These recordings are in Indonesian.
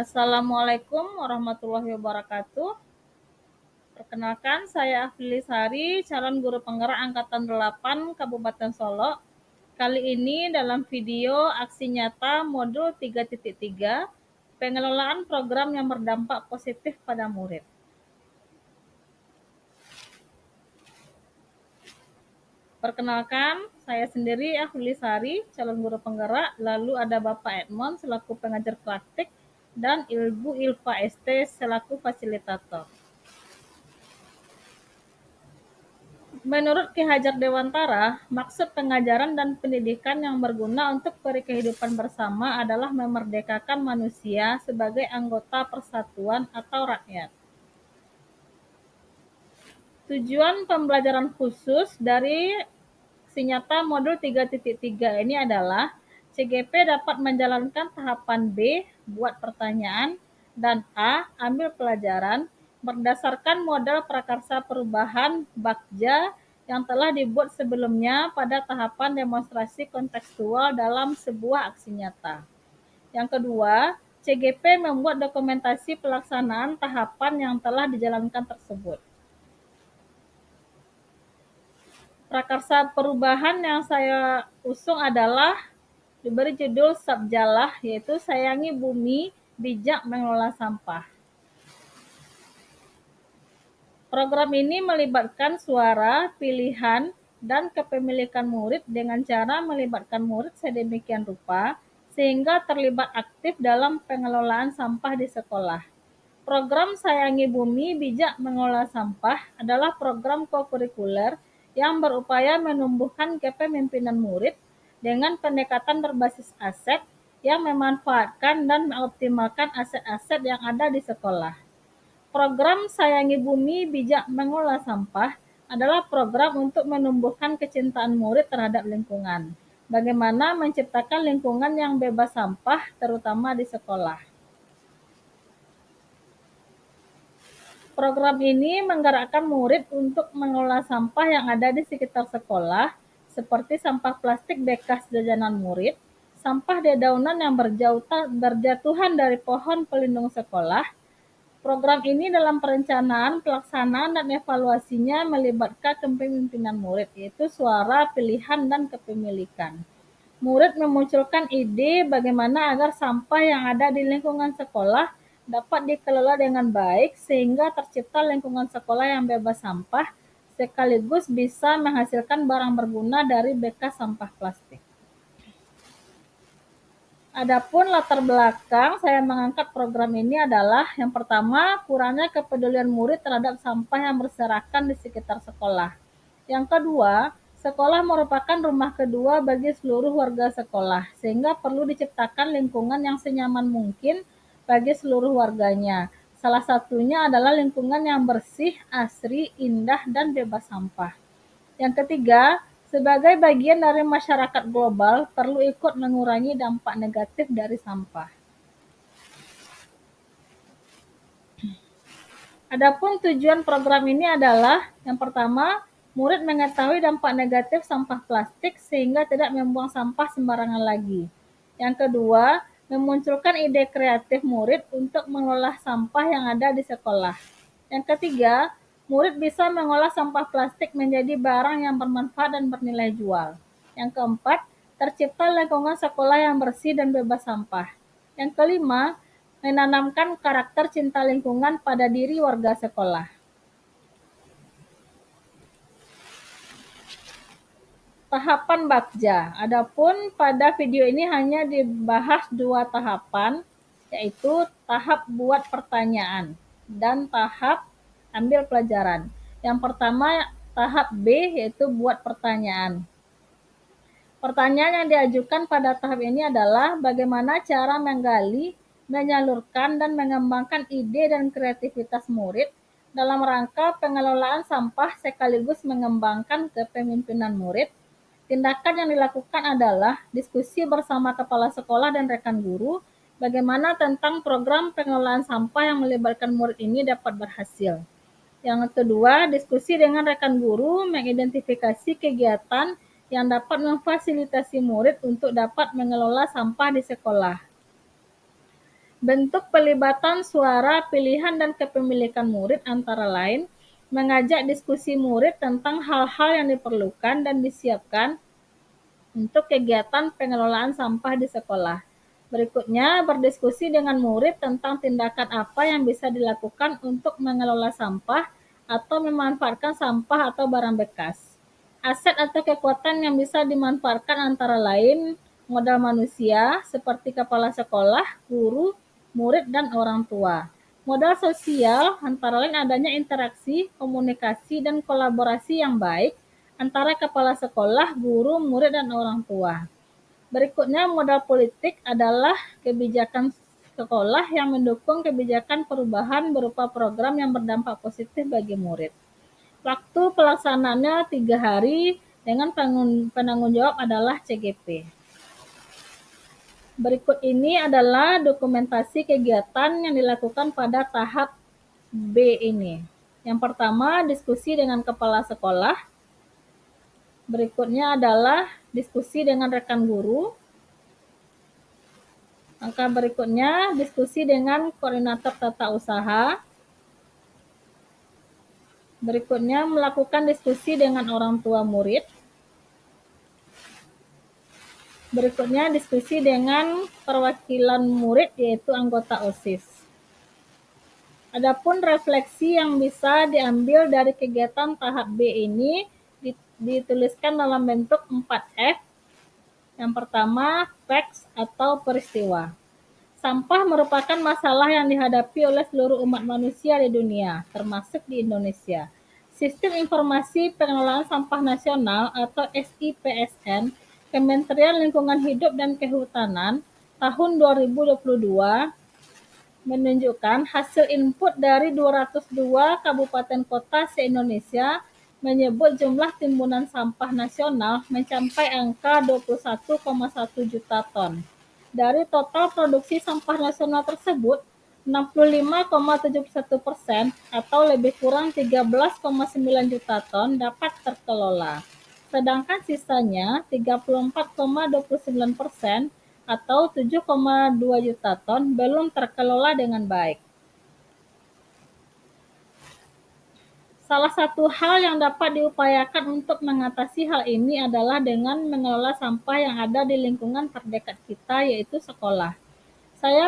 Assalamualaikum warahmatullahi wabarakatuh. Perkenalkan, saya Afili Sari, calon guru penggerak Angkatan 8 Kabupaten Solo. Kali ini dalam video aksi nyata modul 3.3, pengelolaan program yang berdampak positif pada murid. Perkenalkan, saya sendiri Afili Sari, calon guru penggerak, lalu ada Bapak Edmond selaku pengajar praktik, dan Ibu Ilva ST selaku fasilitator. Menurut Ki Hajar Dewantara, maksud pengajaran dan pendidikan yang berguna untuk kehidupan bersama adalah memerdekakan manusia sebagai anggota persatuan atau rakyat. Tujuan pembelajaran khusus dari Sinyata modul 3.3 ini adalah CGP dapat menjalankan tahapan B, buat pertanyaan, dan A, ambil pelajaran, berdasarkan model prakarsa perubahan Bagja yang telah dibuat sebelumnya pada tahapan demonstrasi kontekstual dalam sebuah aksi nyata. Yang kedua, CGP membuat dokumentasi pelaksanaan tahapan yang telah dijalankan tersebut. Prakarsa perubahan yang saya usung adalah diberi judul Sabjalah, yaitu sayangi bumi, bijak mengelola sampah. Program ini melibatkan suara, pilihan, dan kepemilikan murid dengan cara melibatkan murid sedemikian rupa sehingga terlibat aktif dalam pengelolaan sampah di sekolah. Program Sayangi Bumi, Bijak Mengelola Sampah adalah program kokurikuler yang berupaya menumbuhkan kepemimpinan murid dengan pendekatan berbasis aset yang memanfaatkan dan mengoptimalkan aset-aset yang ada di sekolah. Program Sayangi Bumi, Bijak Mengelola Sampah adalah program untuk menumbuhkan kecintaan murid terhadap lingkungan. Bagaimana menciptakan lingkungan yang bebas sampah, terutama di sekolah. Program ini menggerakkan murid untuk mengelola sampah yang ada di sekitar sekolah, seperti sampah plastik bekas jajanan murid, sampah dedaunan yang berjatuhan dari pohon pelindung sekolah. Program ini dalam perencanaan, pelaksanaan, dan evaluasinya melibatkan kepemimpinan murid, yaitu suara, pilihan, dan kepemilikan. Murid memunculkan ide bagaimana agar sampah yang ada di lingkungan sekolah dapat dikelola dengan baik sehingga tercipta lingkungan sekolah yang bebas sampah sekaligus bisa menghasilkan barang berguna dari bekas sampah plastik. Adapun latar belakang saya mengangkat program ini adalah yang pertama, kurangnya kepedulian murid terhadap sampah yang berserakan di sekitar sekolah. Yang kedua, sekolah merupakan rumah kedua bagi seluruh warga sekolah, sehingga perlu diciptakan lingkungan yang senyaman mungkin bagi seluruh warganya. Salah satunya adalah lingkungan yang bersih, asri, indah, dan bebas sampah. Yang ketiga, sebagai bagian dari masyarakat global, perlu ikut mengurangi dampak negatif dari sampah. Adapun tujuan program ini adalah, yang pertama, murid mengetahui dampak negatif sampah plastik sehingga tidak membuang sampah sembarangan lagi. Yang kedua, memunculkan ide kreatif murid untuk mengolah sampah yang ada di sekolah. Yang ketiga, murid bisa mengolah sampah plastik menjadi barang yang bermanfaat dan bernilai jual. Yang keempat, tercipta lingkungan sekolah yang bersih dan bebas sampah. Yang kelima, menanamkan karakter cinta lingkungan pada diri warga sekolah. Tahapan Bagja. Adapun pada video ini hanya dibahas 2 tahapan, yaitu tahap buat pertanyaan dan tahap ambil pelajaran. Yang pertama tahap B, yaitu buat pertanyaan. Pertanyaan yang diajukan pada tahap ini adalah bagaimana cara menggali, menyalurkan, dan mengembangkan ide dan kreativitas murid dalam rangka pengelolaan sampah sekaligus mengembangkan kepemimpinan murid. Tindakan yang dilakukan adalah diskusi bersama kepala sekolah dan rekan guru bagaimana tentang program pengelolaan sampah yang melibatkan murid ini dapat berhasil. Yang kedua, diskusi dengan rekan guru mengidentifikasi kegiatan yang dapat memfasilitasi murid untuk dapat mengelola sampah di sekolah. Bentuk pelibatan suara, pilihan, dan kepemilikan murid antara lain mengajak diskusi murid tentang hal-hal yang diperlukan dan disiapkan untuk kegiatan pengelolaan sampah di sekolah. Berikutnya, berdiskusi dengan murid tentang tindakan apa yang bisa dilakukan untuk mengelola sampah atau memanfaatkan sampah atau barang bekas. Aset atau kekuatan yang bisa dimanfaatkan antara lain modal manusia seperti kepala sekolah, guru, murid, dan orang tua. Modal sosial antara lain adanya interaksi, komunikasi, dan kolaborasi yang baik antara kepala sekolah, guru, murid, dan orang tua. Berikutnya, modal politik adalah kebijakan sekolah yang mendukung kebijakan perubahan berupa program yang berdampak positif bagi murid. Waktu pelaksanaannya 3 hari dengan penanggung jawab adalah CGP. Berikut ini adalah dokumentasi kegiatan yang dilakukan pada tahap B ini. Yang pertama, diskusi dengan kepala sekolah. Berikutnya adalah diskusi dengan rekan guru. Angka berikutnya, diskusi dengan koordinator tata usaha. Berikutnya, melakukan diskusi dengan orang tua murid. Berikutnya, diskusi dengan perwakilan murid, yaitu anggota OSIS. Adapun refleksi yang bisa diambil dari kegiatan tahap B ini dituliskan dalam bentuk 4F. Yang pertama, facts atau peristiwa. Sampah merupakan masalah yang dihadapi oleh seluruh umat manusia di dunia, termasuk di Indonesia. Sistem Informasi Pengelolaan Sampah Nasional atau SIPSN, Kementerian Lingkungan Hidup dan Kehutanan tahun 2022 menunjukkan hasil input dari 202 kabupaten kota se-Indonesia menyebut jumlah timbunan sampah nasional mencapai angka 21,1 juta ton. Dari total produksi sampah nasional tersebut, 65,71% atau lebih kurang 13,9 juta ton dapat terkelola. Sedangkan sisanya 34,29% atau 7,2 juta ton belum terkelola dengan baik. Salah satu hal yang dapat diupayakan untuk mengatasi hal ini adalah dengan mengelola sampah yang ada di lingkungan terdekat kita, yaitu sekolah. Saya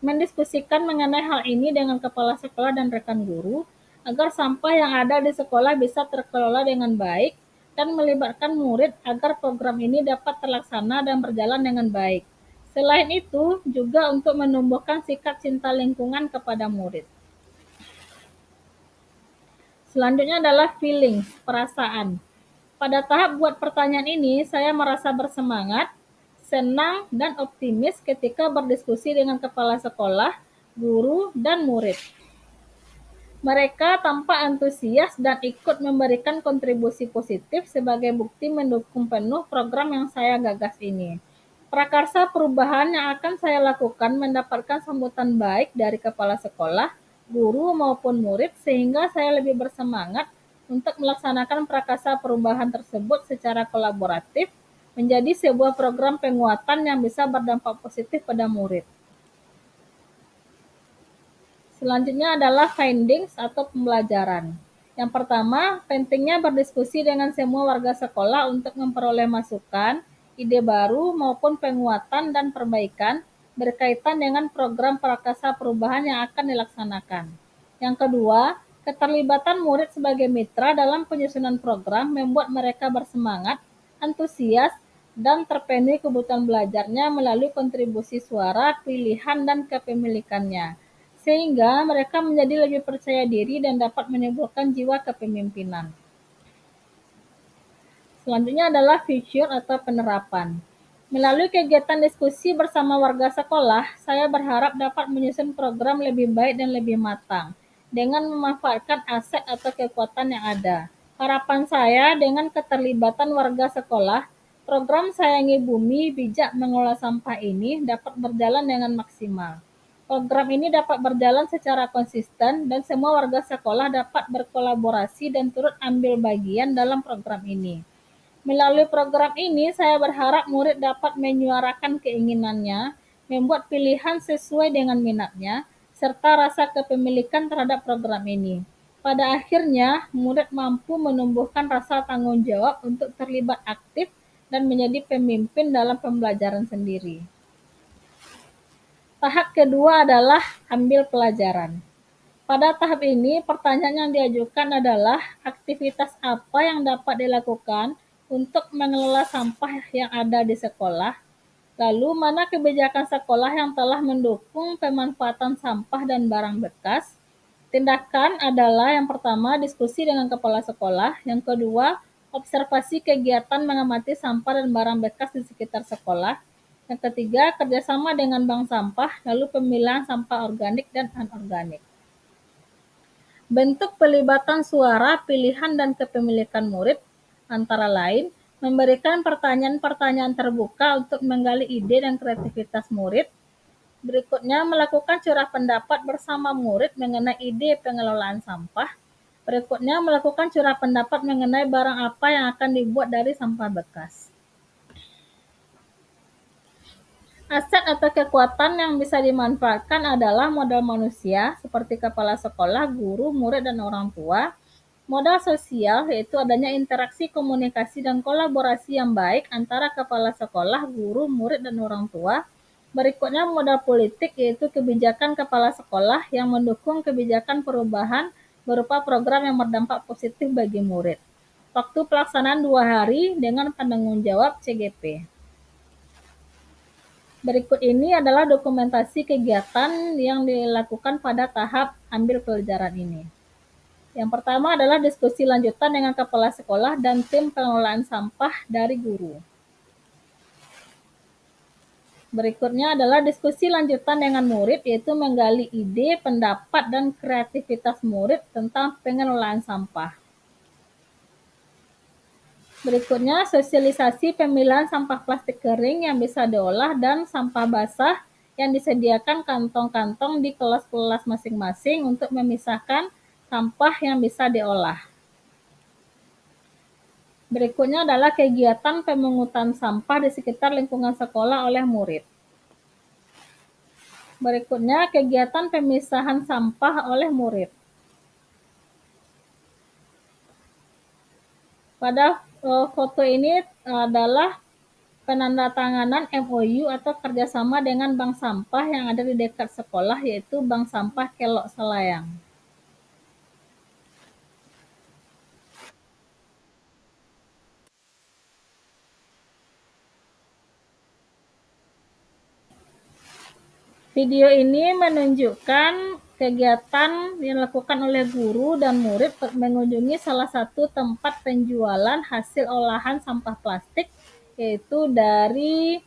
mendiskusikan mengenai hal ini dengan kepala sekolah dan rekan guru, agar sampah yang ada di sekolah bisa terkelola dengan baik dan melibatkan murid agar program ini dapat terlaksana dan berjalan dengan baik. Selain itu, juga untuk menumbuhkan sikap cinta lingkungan kepada murid. Selanjutnya adalah feelings, perasaan. Pada tahap buat pertanyaan ini, saya merasa bersemangat, senang, dan optimis ketika berdiskusi dengan kepala sekolah, guru, dan murid. Mereka tampak antusias dan ikut memberikan kontribusi positif sebagai bukti mendukung penuh program yang saya gagas ini. Prakarsa perubahan yang akan saya lakukan mendapatkan sambutan baik dari kepala sekolah, guru maupun murid sehingga saya lebih bersemangat untuk melaksanakan prakarsa perubahan tersebut secara kolaboratif menjadi sebuah program penguatan yang bisa berdampak positif pada murid. Selanjutnya adalah findings atau pembelajaran. Yang pertama, pentingnya berdiskusi dengan semua warga sekolah untuk memperoleh masukan, ide baru maupun penguatan dan perbaikan berkaitan dengan program prakarsa perubahan yang akan dilaksanakan. Yang kedua, keterlibatan murid sebagai mitra dalam penyusunan program membuat mereka bersemangat, antusias, dan terpenuhi kebutuhan belajarnya melalui kontribusi suara, pilihan, dan kepemilikannya, sehingga mereka menjadi lebih percaya diri dan dapat menimbulkan jiwa kepemimpinan. Selanjutnya adalah future atau penerapan. Melalui kegiatan diskusi bersama warga sekolah, saya berharap dapat menyusun program lebih baik dan lebih matang, dengan memanfaatkan aset atau kekuatan yang ada. Harapan saya dengan keterlibatan warga sekolah, program Sayangi Bumi Bijak Mengelola Sampah ini dapat berjalan dengan maksimal. Program ini dapat berjalan secara konsisten dan semua warga sekolah dapat berkolaborasi dan turut ambil bagian dalam program ini. Melalui program ini, saya berharap murid dapat menyuarakan keinginannya membuat pilihan sesuai dengan minatnya, serta rasa kepemilikan terhadap program ini. Pada akhirnya, murid mampu menumbuhkan rasa tanggung jawab untuk terlibat aktif dan menjadi pemimpin dalam pembelajaran sendiri. Tahap kedua adalah ambil pelajaran. Pada tahap ini, pertanyaan yang diajukan adalah aktivitas apa yang dapat dilakukan untuk mengelola sampah yang ada di sekolah. Lalu, mana kebijakan sekolah yang telah mendukung pemanfaatan sampah dan barang bekas? Tindakan adalah yang pertama, diskusi dengan kepala sekolah. Yang kedua, observasi kegiatan mengamati sampah dan barang bekas di sekitar sekolah. Yang ketiga, kerjasama dengan bank sampah, lalu pemilahan sampah organik dan anorganik. Bentuk pelibatan suara, pilihan, dan kepemilikan murid, antara lain, memberikan pertanyaan-pertanyaan terbuka untuk menggali ide dan kreativitas murid. Berikutnya, melakukan curah pendapat bersama murid mengenai ide pengelolaan sampah. Berikutnya, melakukan curah pendapat mengenai barang apa yang akan dibuat dari sampah bekas. Aset atau kekuatan yang bisa dimanfaatkan adalah modal manusia, seperti kepala sekolah, guru, murid, dan orang tua. Modal sosial, yaitu adanya interaksi, komunikasi, dan kolaborasi yang baik antara kepala sekolah, guru, murid, dan orang tua. Berikutnya modal politik, yaitu kebijakan kepala sekolah yang mendukung kebijakan perubahan berupa program yang berdampak positif bagi murid. Waktu pelaksanaan 2 hari dengan penanggung jawab CGP. Berikut ini adalah dokumentasi kegiatan yang dilakukan pada tahap ambil pelajaran ini. Yang pertama adalah diskusi lanjutan dengan kepala sekolah dan tim pengelolaan sampah dari guru. Berikutnya adalah diskusi lanjutan dengan murid, yaitu menggali ide, pendapat, dan kreativitas murid tentang pengelolaan sampah. Berikutnya, sosialisasi pemilahan sampah plastik kering yang bisa diolah dan sampah basah yang disediakan kantong-kantong di kelas-kelas masing-masing untuk memisahkan sampah yang bisa diolah. Berikutnya adalah kegiatan pemungutan sampah di sekitar lingkungan sekolah oleh murid. Berikutnya, kegiatan pemisahan sampah oleh murid. Pada foto ini adalah penandatanganan MOU atau kerjasama dengan bank sampah yang ada di dekat sekolah, yaitu Bank Sampah Kelok Selayang. Video ini menunjukkan kegiatan yang dilakukan oleh guru dan murid mengunjungi salah satu tempat penjualan hasil olahan sampah plastik, yaitu dari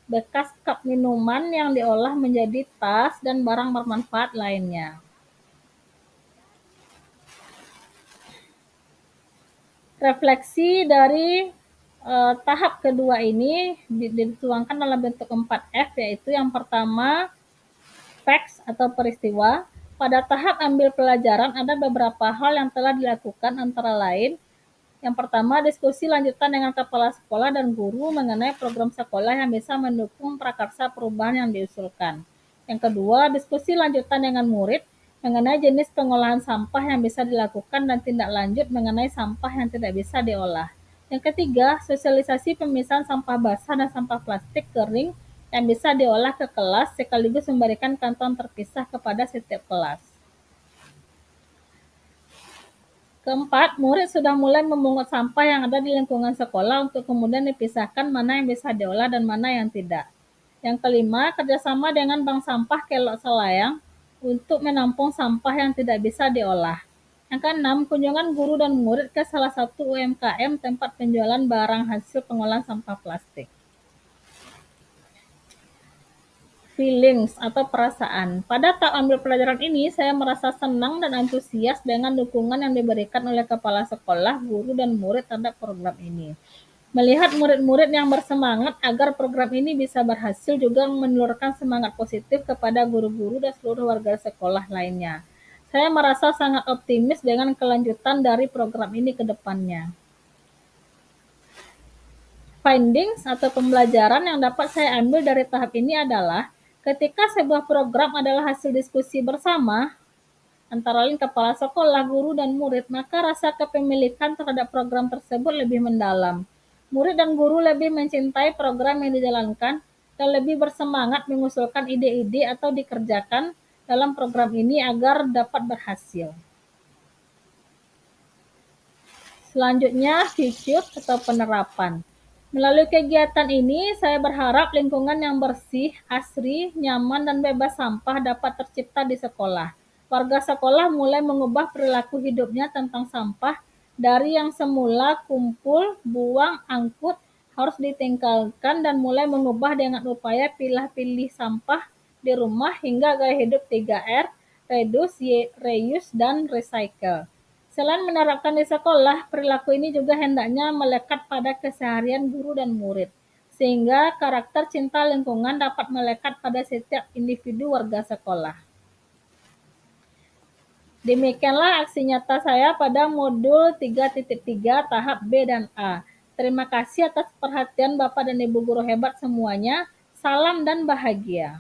bekas cup minuman yang diolah menjadi tas dan barang bermanfaat lainnya. Refleksi dari tahap kedua ini dituangkan dalam bentuk 4F, yaitu yang pertama facts atau peristiwa. Pada tahap ambil pelajaran ada beberapa hal yang telah dilakukan, antara lain yang pertama, diskusi lanjutan dengan kepala sekolah dan guru mengenai program sekolah yang bisa mendukung prakarsa perubahan yang diusulkan. Yang kedua, diskusi lanjutan dengan murid mengenai jenis pengolahan sampah yang bisa dilakukan dan tindak lanjut mengenai sampah yang tidak bisa diolah. Yang ketiga, sosialisasi pemisahan sampah basah dan sampah plastik kering yang bisa diolah ke kelas sekaligus memberikan kantong terpisah kepada setiap kelas. Keempat, murid sudah mulai memungut sampah yang ada di lingkungan sekolah untuk kemudian dipisahkan mana yang bisa diolah dan mana yang tidak. Yang kelima, kerjasama dengan bank sampah Kelok Selayang untuk menampung sampah yang tidak bisa diolah. Yang keenam, kunjungan guru dan murid ke salah satu UMKM tempat penjualan barang hasil pengolahan sampah plastik. Feelings atau perasaan. Pada tahap ambil pelajaran ini, saya merasa senang dan antusias dengan dukungan yang diberikan oleh kepala sekolah, guru, dan murid terhadap program ini. Melihat murid-murid yang bersemangat agar program ini bisa berhasil juga menelurkan semangat positif kepada guru-guru dan seluruh warga sekolah lainnya. Saya merasa sangat optimis dengan kelanjutan dari program ini ke depannya. Findings atau pembelajaran yang dapat saya ambil dari tahap ini adalah ketika sebuah program adalah hasil diskusi bersama antara lain kepala sekolah, guru, dan murid, maka rasa kepemilikan terhadap program tersebut lebih mendalam. Murid dan guru lebih mencintai program yang dijalankan dan lebih bersemangat mengusulkan ide-ide atau dikerjakan dalam program ini agar dapat berhasil. Selanjutnya, future atau penerapan. Melalui kegiatan ini, saya berharap lingkungan yang bersih, asri, nyaman, dan bebas sampah dapat tercipta di sekolah. Warga sekolah mulai mengubah perilaku hidupnya tentang sampah dari yang semula kumpul, buang, angkut, harus ditinggalkan dan mulai mengubah dengan upaya pilih-pilih sampah di rumah hingga gaya hidup 3R, reduce, reuse, dan recycle. Selain menerapkan di sekolah, perilaku ini juga hendaknya melekat pada keseharian guru dan murid, sehingga karakter cinta lingkungan dapat melekat pada setiap individu warga sekolah. Demikianlah aksi nyata saya pada modul 3.3 tahap B dan A. Terima kasih atas perhatian Bapak dan Ibu guru hebat semuanya. Salam dan bahagia.